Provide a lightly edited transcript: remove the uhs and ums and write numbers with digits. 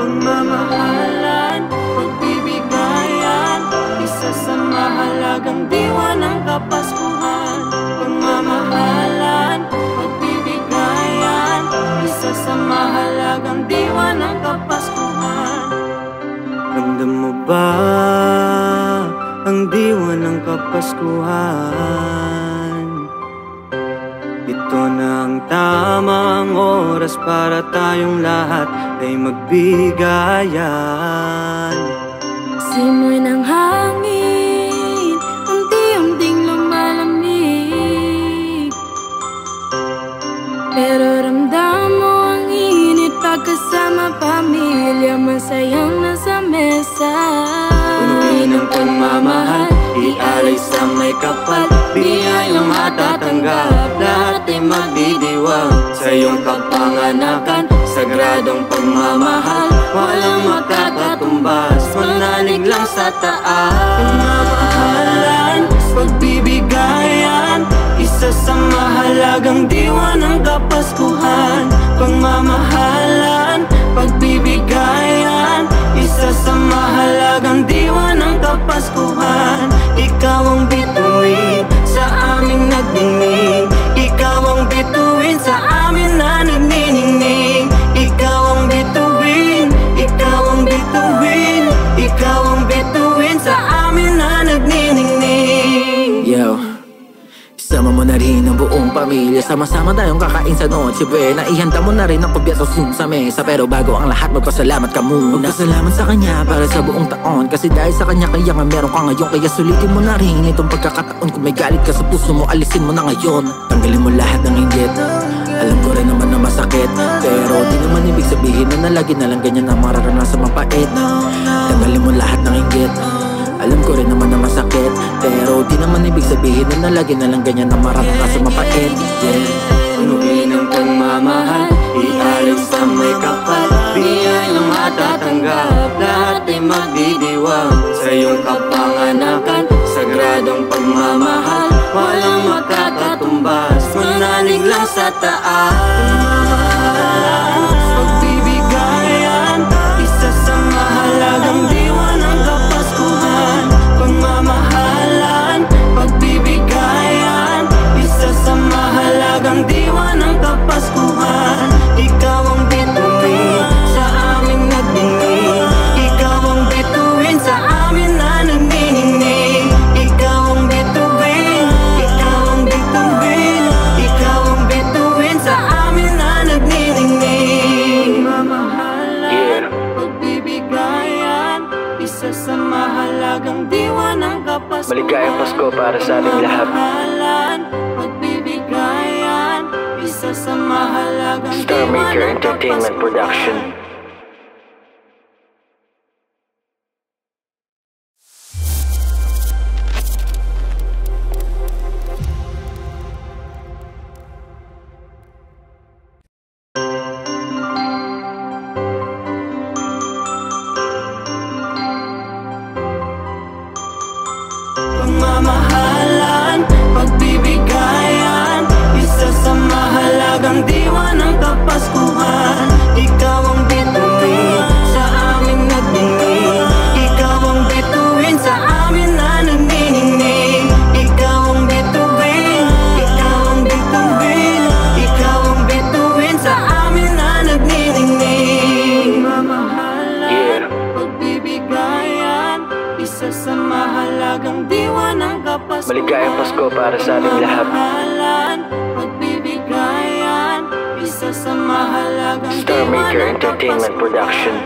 pagmamahalan, pagbibigayan, isa sa mahalagang diwa ng Kapaskuhan. Pagmamahalan, pagbibigayan, isa sa mahalagang diwa ng Kapaskuhan. Ramdam mo ba ang diwa ng Kapaskuhan? Ito na ang tamang oras para tayong lahat ay magbigayan. Simoy ng hangin, unti-unting lumalamig, pero ramdam mo ang init pagkasama pamilya, masayang nasa mesa. Punuin ng pagmamahal, ialay sa may kapal, biyayang matatanggap, lahat ay magdidiwang sa iyong kapanganakan. Sagradong pagmamahal, walang makakatumbas, manalig lang sa taas. Pagmamahalan, pagbibigayan, isa sa mahalagang diwa ng Kapaskuhan. Pagmamahalan, pagbibigayan, isa sa mahalagang diwa ng Kapaskuhan. Ikaw ang bituin sa aming nagdinig, ikaw ang bituin sa amin na nagniningning. Ikaw ang bituin, ikaw ang bituin, ikaw ang bituin sa amin na nagniningning. Yo, sama mo na rin ang buong pamilya, sama-sama tayong kakain sa Noche Buena. Ihanda mo na rin ang pagbiyatos sa mesa, pero bago ang lahat magpasalamat ka muna. Magpasalamat sa kanya para sa buong taon, kasi dahil sa kanya kaya nga meron ka ngayon. Kaya sulitin mo na rin itong pagkakataon. Kung may galit ka sa puso mo, alisin mo na ngayon. Tanggalin mo lahat ng inggit, alam ko rin naman na masakit, pero di naman ibig sabihin na lagi na lang ganyan na mararanasan mapait. Tanggalin mo lahat ng inggit, alam ko rin naman na masakit, pero di naman ibig sabihin na lagi na lang ganyan na mararanasan mapait. Punuin ng pagmamahal, ialay sa may kapal, biyayang matatanggap, lahat ay magdidiwang sa iyong kapanganakan. Sagradong pagmamahal, walang makakatumbas, manalig lang sa taas. Pagmamahalan, pagbibigayan, isa sa mahalagang diwa ng Kapaskuhan. Pagmamahalan, pagbibigayan, isa sa mahalagang diwa ng Kapaskuhan. Ikaw ang bituin sa aming nagdinig, ikaw ang bituin sa amin na nagniningning. Ikaw ang bituin, ikaw ang bituin, ikaw ang bituin sa amin na nagniningning. Pagmamahalan, pagbibigayan, isa sa mahalagang diwa ng Kapaskuhan. Maligayang Pasko para sa ating lahat. Pagmamahalan, pagbibigayan, isa sa mahalagang Star diwa Maker ng Entertainment Kapaskuhan. Production. Pagmamahalan, pagbibigayan, isa sa mahalagang diwa ng Kapaskuhan. Ikaw ang bituin sa aming nagdinig, ikaw ang bituin sa amin na nagniningning. Ikaw ang bituin, ikaw ang bituin, ikaw ang bituin sa amin na nagniningning. Pagmamahalan, pagbibigayan, isa sa mahalagang diwa ng Kapaskuhan. Maligayang Pasko para sa ating lahat. Pagmamahalan, pagbibigayan, isa sa mahalagang Star diwa Maker ng Entertainment Kapaskuhan. Production.